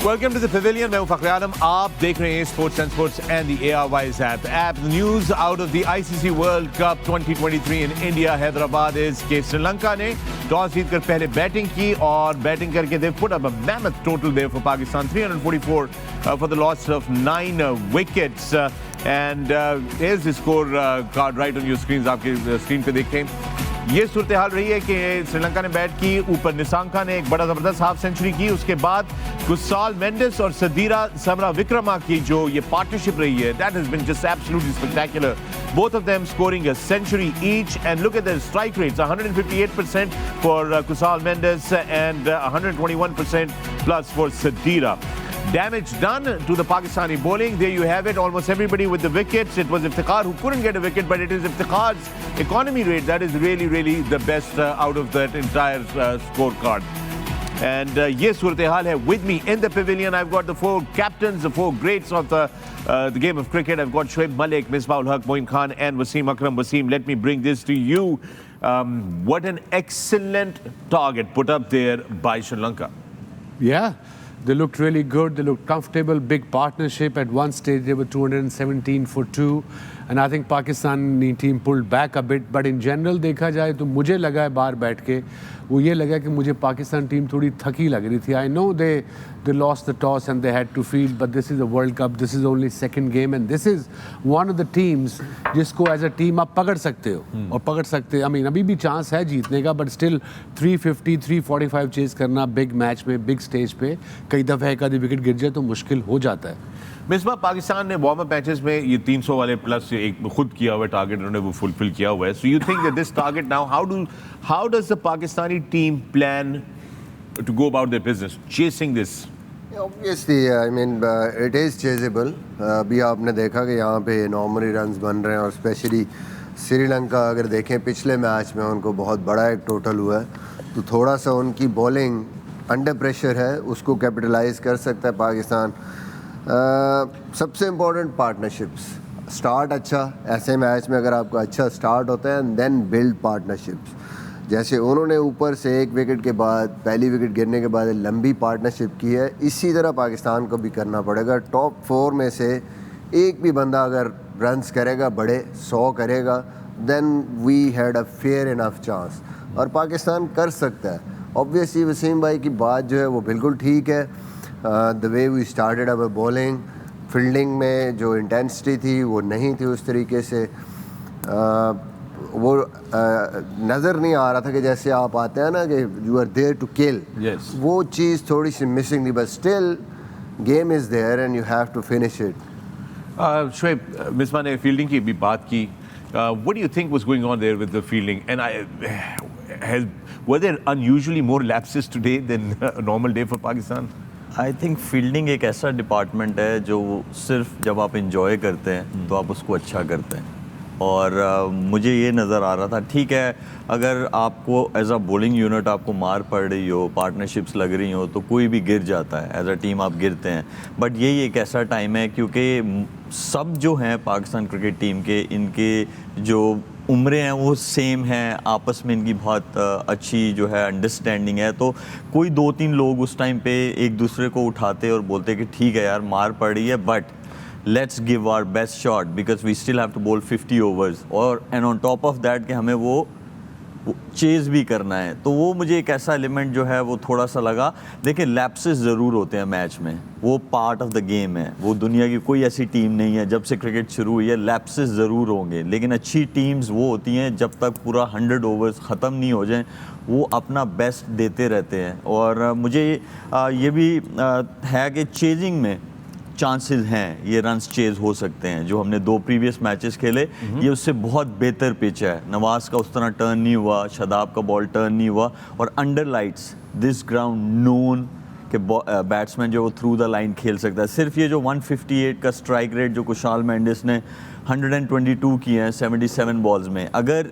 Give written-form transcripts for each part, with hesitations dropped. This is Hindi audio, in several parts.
Welcome to the Pavilion. मैं हूं फखर आलम। आप देख रहे हैं sports and sports and the ARY's app news out of the ICC world cup 2023 in India Hyderabad is के श्रीलंका ने टॉस जीतकर पहले बैटिंग की और बैटिंग करके they put up a mammoth total there for Pakistan 344 for the loss of 9 wickets and here's the score card right on your screens। आपके स्क्रीन पे देखें ये सूरत हाल रही है कि श्रीलंका ने बैट की, ऊपर निसांका ने एक बड़ा जबरदस्त हाफ सेंचुरी की, उसके बाद कुसाल मेंडिस और सदीरा समरा विक्रमा की जो ये पार्टनरशिप रही है, that has been just absolutely spectacular, both of them scoring a century each, and look at their strike rates, 158% for Kusal Mendes and 121% plus for Sadira. Damage done to the Pakistani bowling. There you have it, almost everybody with the wickets. It was Iftikhar who couldn't get a wicket, but it is Iftikhar's economy rate that is really the best out of that entire scorecard. And yes, Surat Hal hai. With me in the pavilion, I've got the 4 captains, the 4 greats of the game of cricket. I've got Shoaib Malik, Misbah ul Haq, Moin Khan, and Wasim Akram. Wasim, let me bring this to you. What an excellent target put up there by Sri Lanka. Yeah. They looked really good. They looked comfortable. Big partnership. At one stage, they were 217 for 2. And I think Pakistani team pulled back a bit. But in general, देखा जाए तो मुझे लगा है बाहर बैठ के वो ये लगा कि मुझे पाकिस्तान टीम थोड़ी थकी लग रही थी. I know they lost the toss and they had to field, but this is a World Cup. This is only second game, and this is one of the teams जिसको as a team आप पकड़ सकते हो और पकड़ सकते. I mean अभी भी चांस है जीतने का, but still 350, 345 चेज करना बिग मैच में, बिग स्टेज पे कई दफ़ा एक आधी विकेट गिर जाए तो मुश्किल हो जाता है. मिसबा, पाकिस्तान ने वार्म अप मैचेस में ये 300 वाले प्लस एक खुद किया हुआ टारगेट उन्होंने वो फुलफिल किया हुआ है. So you think that this target now how does the Pakistani team plan to go about their business chasing this? Obviously, I mean, it is chaseable. अभी आपने देखा कि यहाँ पे नॉर्मली रन्स बन रहे हैं और स्पेशली श्रीलंका अगर देखें पिछले मैच में उनको बहुत बड़ा एक टोटल हुआ है, तो थोड़ा सा उनकी बॉलिंग अंडर प्रेशर है, उसको कैपिटलाइज कर सकता है पाकिस्तान. सबसे इम्पोर्टेंट पार्टनरशिप्स, स्टार्ट अच्छा, ऐसे मैच में अगर आपका अच्छा स्टार्ट होता है एंड देन बिल्ड पार्टनरशिप्स. जैसे उन्होंने ऊपर से एक विकेट के बाद, पहली विकेट गिरने के बाद लंबी पार्टनरशिप की है, इसी तरह पाकिस्तान को भी करना पड़ेगा. टॉप 4 में से एक भी बंदा अगर रन्स करेगा, बड़े 100 करेगा, then we had a fair enough chance और पाकिस्तान कर सकता है. ऑब्वियसली वसीम भाई की बात जो है वो बिल्कुल ठीक है. The way we started our bowling, fielding में जो इंटेंसिटी थी वो नहीं थी उस तरीके से. वो नज़र नहीं आ रहा था कि जैसे आप आते हैं ना कि you are there to kill, वो चीज़ थोड़ी सी मिसिंग थी. But still game is there and you have to finish it. Shoaib, Misbah ने फील्डिंग की भी बात की. What do you think was going on there with the fielding and were there unusually more lapses today than a normal day for Pakistan? I think fielding एक ऐसा डिपार्टमेंट है जो सिर्फ जब आप इंजॉय करते हैं तो आप उसको अच्छा करते हैं. और मुझे ये नज़र आ रहा था, ठीक है अगर आपको एज अ बॉलिंग यूनिट आपको मार पड़ रही हो, पार्टनरशिप्स लग रही हो, तो कोई भी गिर जाता है, एज अ टीम आप गिरते हैं. बट यही एक ऐसा टाइम है क्योंकि सब जो हैं पाकिस्तान क्रिकेट टीम के, इनके जो उम्रें हैं वो सेम हैं, आपस में इनकी बहुत अच्छी जो है अंडरस्टैंडिंग है. तो कोई 2-3 लोग उस टाइम पे एक दूसरे को उठाते और बोलते कि ठीक है यार मार पड़ रही है, but let's give our best shot because we still have to bowl 50 overs और and on top of that कि हमें वो चेज़ भी करना है. तो वो मुझे एक ऐसा एलिमेंट जो है वो थोड़ा सा लगा. देखिए लैप्सेस ज़रूर होते हैं मैच में, वो पार्ट ऑफ द गेम है. वो दुनिया की कोई ऐसी टीम नहीं है, जब से क्रिकेट शुरू हुई है लैप्सेस ज़रूर होंगे, लेकिन अच्छी टीम्स वो होती हैं जब तक पूरा 100 ओवर्स ख़त्म नहीं हो जाए वो अपना बेस्ट देते रहते हैं. और मुझे ये भी है कि चेजिंग में चांसेस हैं, ये रन्स चेज हो सकते हैं. जो हमने 2 प्रीवियस मैचेस खेले ये उससे बहुत बेहतर पिच है. नवाज का उस तरह टर्न नहीं हुआ, शादाब का बॉल टर्न नहीं हुआ, और under lights this ground known कि बैट्समैन जो थ्रू द लाइन खेल सकता है. सिर्फ ये जो 158 का स्ट्राइक रेट जो कुशाल मेंडिस ने 122 किए हैं 77 बॉल्स में, अगर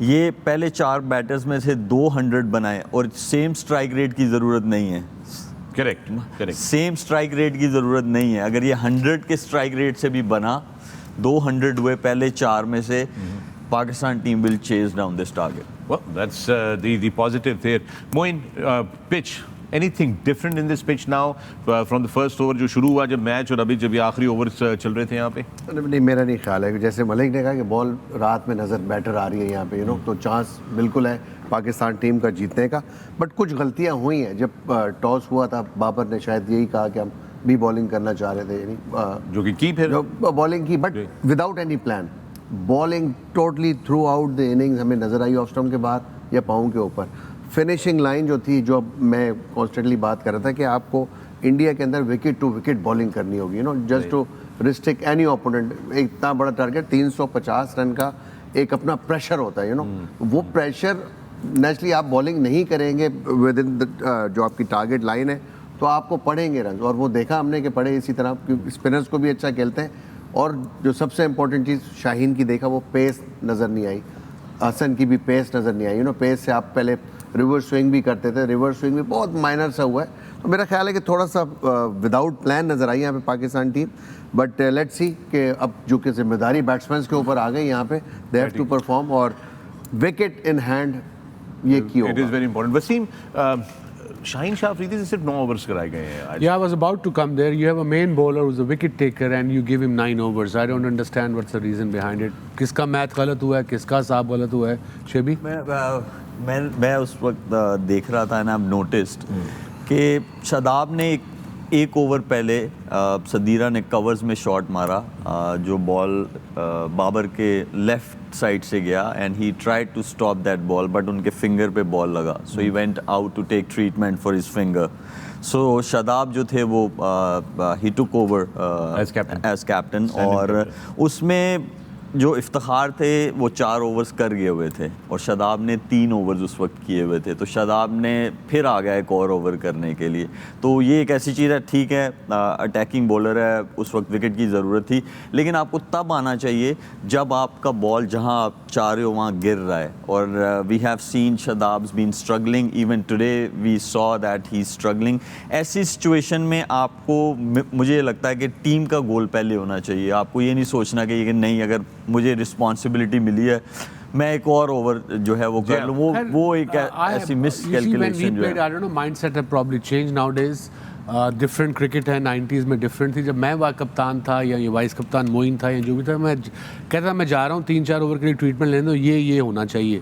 ये पहले 4 बैटर्स में से 200 बनाए, और सेम स्ट्राइक रेट की ज़रूरत नहीं है, करेक्ट सेम स्ट्राइक रेट की ज़रूरत नहीं है, अगर ये 100 के स्ट्राइक रेट से भी बना, 200 हुए पहले 4 में से, Pakistan team will chase down this target. Well, that's the positive there. Moin, pitch anything different in this pitch now from the first over जो शुरू हुआ जब मैच और अभी जब ये आखिरी ओवर्स चल रहे थे यहाँ पे? नहीं, मेरा नहीं ख्याल है कि जैसे मलिक ने कहा कि बॉल रात में नज़र बेटर आ रही है यहाँ पे तो चांस बिल्कुल है पाकिस्तान टीम का जीतने का। बट कुछ गलतियाँ हुई हैं। जब टॉस हुआ था बाबर ने शायद यही कहा कि हम भी बॉलिंग करना चाह रहे थे, यानी जो कि फिर जो बॉलिंग की, but without any plan bowling totally through out the innings हमें नज़र आई ऑफ स्टंप के बाहर या पाँव के ऊपर। फिनिशिंग लाइन जो थी, जो मैं कॉन्स्टेंटली बात कर रहा था कि आपको इंडिया के अंदर विकेट टू विकेट बॉलिंग करनी होगी, just to restrict any opponent. इतना बड़ा टारगेट 350 रन का एक अपना प्रेशर होता है, वो प्रेशर नेचुरली आप बॉलिंग नहीं करेंगे विद इन जो आपकी टारगेट लाइन है तो आपको पड़ेंगे रन, और वो देखा हमने कि पड़े इसी तरह, क्योंकि स्पिनर्स को भी अच्छा खेलते हैं। और जो सबसे इंपॉर्टेंट चीज़ शाहीन की देखा, वो पेस नज़र नहीं आई, हसन की भी पेस नज़र नहीं आई। पेस से आप पहले रिवर्स स्विंग भी करते थे, रिवर्स स्विंग भी बहुत माइनर सा हुआ है। तो मेरा ख्याल है कि थोड़ा सा विदाउट प्लान नज़र आई यहाँ पे Pakistan team. But let's see कि अब जो कि जिम्मेदारी बैट्समैन के ऊपर आ गई यहाँ पे, दे हैव टू परफॉर्म, और विकेट इन हैंड ये की होगा। It is very important. Wasim, Shaheen Shah Afridi से सिर्फ 9 ओवर्स कराए गए हैं आज। Yeah, I was about to come there. You have a main bowler who's a wicket taker and you give him 9 overs. I don't understand what's the reason behind it. किसका मैथ गलत हुआ है, किसका साहब गलत हुआ है? शेबी? मैं उस वक्त देख रहा था ना, नोटिस्ड कि शादाब ने एक ओवर पहले सदीरा ने कवर्स में शॉट मारा, जो बॉल बाबर के लेफ्ट साइड से गया and he tried to stop that ball, but उनके फिंगर पे बॉल लगा, so he went out to take treatment for his finger. So Shadab जो थे वो he took over as captain, और उसमें जो इफ्तिखार थे वो 4 ओवर्स कर गए हुए थे और शादाब ने 3 ओवर्स उस वक्त किए हुए थे, तो शादाब ने फिर आ गया एक और ओवर करने के लिए। तो ये एक ऐसी चीज़ है, ठीक है अटैकिंग बॉलर है, उस वक्त विकेट की ज़रूरत थी, लेकिन आपको तब आना चाहिए जब आपका बॉल जहां आप चाह रहे हो वहाँ गिर रहा है। और we have seen Shadab's been struggling, even today we saw that he struggling. ऐसी सिचुएशन में आपको, मुझे लगता है कि टीम का गोल पहले होना चाहिए। आपको ये नहीं सोचना कि नहीं, अगर मुझे रिस्पॉन्सिबिलिटी मिली है मैं एक और ओवर जो है वो कर लूँ, वो एक ऐसी मिस कैलकुलेशन जो है। I don't know, mindset have probably changed nowadays. Different cricket है, 90s में डिफरेंट थी। जब मैं वहाँ कप्तान था या ये वाइस कप्तान मोइन था या जो भी था, मैं कहता मैं जा रहा हूँ 3-4 ओवर के लिए ट्रीटमेंट लेने दो, ये होना चाहिए।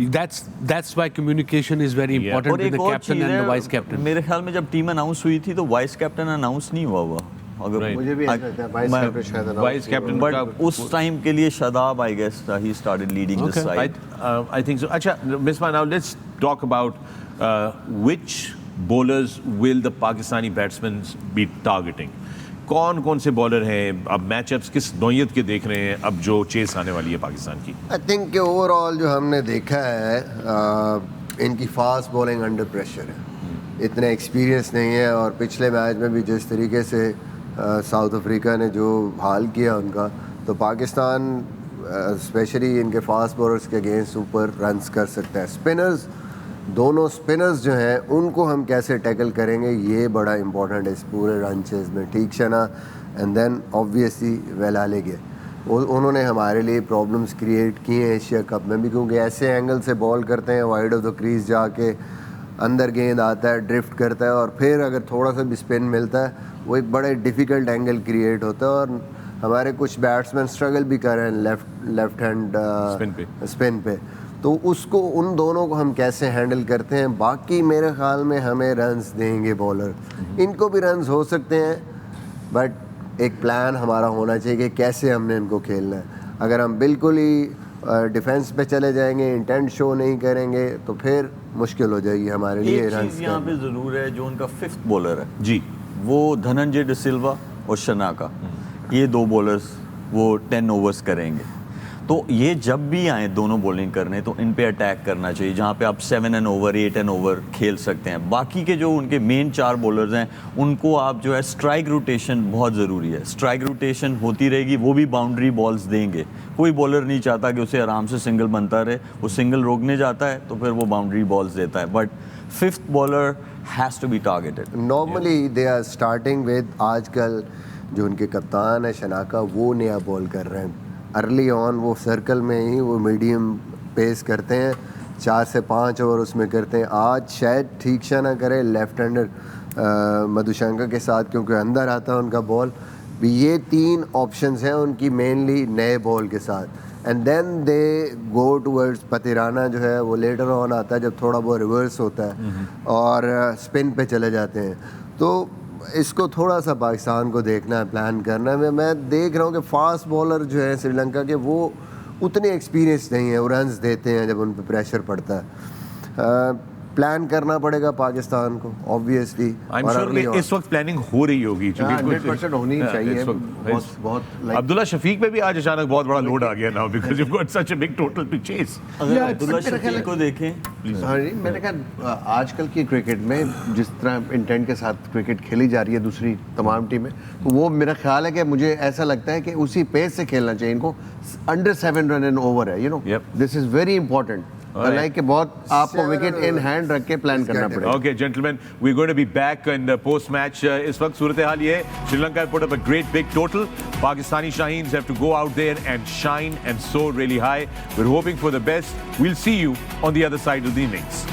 That's why communication is very important with the captain and the vice captain. मेरे ख्याल में जब टीम अनाउंस हुई थी तो वाइस कैप्टन अनाउंस नहीं हुआ। अगर मुझे भी ऐसा लगता है वाइस कैप्टन, बट उस टाइम के लिए Shadab, I guess he started leading the side. I think so. अच्छा, Misbah, now let's talk about which bowlers will the Pakistani batsmen be targeting? कौन से बॉलर हैं? अब मैचअप्स किस नौयत के देख रहे हैं अब जो चेस आने वाली है पाकिस्तान की? आई थिंक कि ओवरऑल जो हमने देखा है इनकी फास्ट बॉलिंग अंडर प्रेशर है, इतने एक्सपीरियंस नहीं है। और पिछले मैच में भी जिस तरीके से साउथ अफ्रीका ने जो हाल किया उनका, तो पाकिस्तान स्पेशली इनके फास्ट बॉलर्स के अगेंस्ट ऊपर रन्स कर सकता है। स्पिनर्स, दोनों स्पिनर्स जो हैं उनको हम कैसे टैकल करेंगे, ये बड़ा इंपॉर्टेंट है इस पूरे रन चेज में। ठीक शना एंड देन ऑब्वियसली वेलाले के, उन्होंने हमारे लिए प्रॉब्लम्स क्रिएट किए हैं एशिया कप में भी, क्योंकि ऐसे एंगल से बॉल करते हैं, वाइड ऑफ द क्रीज जाके अंदर गेंद आता है, ड्रिफ्ट करता है, और फिर अगर थोड़ा सा भी स्पिन मिलता है वो एक बड़े डिफ़िकल्ट एंगल क्रिएट होता है। और हमारे कुछ बैट्समैन स्ट्रगल भी कर रहे हैं लेफ्ट हैंड स्पिन पे, तो उसको, उन दोनों को हम कैसे हैंडल करते हैं। बाकी मेरे ख्याल में हमें रन्स देंगे बॉलर, इनको भी रन्स हो सकते हैं, बट एक प्लान हमारा होना चाहिए कि कैसे हमने इनको खेलना है। अगर हम बिल्कुल ही डिफेंस पे चले जाएंगे, इंटेंट शो नहीं करेंगे, तो फिर मुश्किल हो जाएगी हमारे लिए रन्स। यहाँ पे ज़रूर है, जो उनका 5th बॉलर है जी, वो धनंजय डिसिल्वा और शनाका, ये 2 बॉलर्स वो 10 ओवर्स करेंगे। तो ये जब भी आए दोनों बॉलिंग करने, तो इन पे अटैक करना चाहिए, जहाँ पे आप 7 एन ओवर 8 एन ओवर खेल सकते हैं। बाकी के जो उनके मेन 4 बॉलर्स हैं उनको आप जो है स्ट्राइक रोटेशन बहुत ज़रूरी है, स्ट्राइक रोटेशन होती रहेगी, वो भी बाउंड्री बॉल्स देंगे। कोई बॉलर नहीं चाहता कि उसे आराम से सिंगल बनता रहे, वो सिंगल रोकने जाता है तो फिर वो बाउंड्री बॉल्स देता है। But 5th bowler has to be targeted. Normally they are starting with, आजकल जो उनके कप्तान है शनाका, वो नया बॉल कर रहे हैं। अर्ली ऑन वो सर्कल में ही वो मीडियम पेस करते हैं, 4 से 5 ओवर उसमें करते हैं। आज शायद ठीक से ना करे लेफ्ट हैंडर मधुशंका के साथ, क्योंकि अंदर आता है उनका बॉल भी। ये 3 ऑप्शंस हैं उनकी मेनली नए बॉल के साथ। And then they go towards Pathirana जो है वो लेटर ऑन आता है जब थोड़ा बहुत रिवर्स होता है और स्पिन पे चले जाते हैं। तो इसको थोड़ा सा पाकिस्तान को देखना है, प्लान करना है। मैं देख रहा हूँ कि फास्ट बॉलर जो है श्रीलंका के वो उतने एक्सपीरियंस नहीं है, वो रन्स देते हैं जब उन पर प्रेशर पड़ता है। प्लान करना पड़ेगा पाकिस्तान को ऑब्वियसली। I'm sure इस वक्त प्लानिंग हो रही होगी, 100% होनी चाहिए। इस वक्त बहुत अब्दुल्ला शफीक पे भी आज अचानक बहुत बड़ा लोड आ गया now because you got such a big total to chase. अगर अब्दुल्ला शफीक को देखें, हाँ जी, मैंने कहा आजकल की क्रिकेट में जिस तरह इंटेंट के साथ क्रिकेट खेली जा रही है दूसरी तमाम टीमें, तो वो मेरा ख्याल है कि मुझे ऐसा लगता है कि उसी पेस से खेलना चाहिए इनको। अंडर 7 रन एंड ओवर है, you know, this is very important. Like कि बहुत आपको विकेट इन हैंड रख के प्लान करना पड़ेगा। Okay, gentlemen, we're going to be back in the post-match. इस वक्त सूरत हाल ये है, Sri Lanka put up a great big total. Pakistani Shaheens have to go out there and shine and soar really high. We're hoping for the best. We'll see you on the other side of the innings.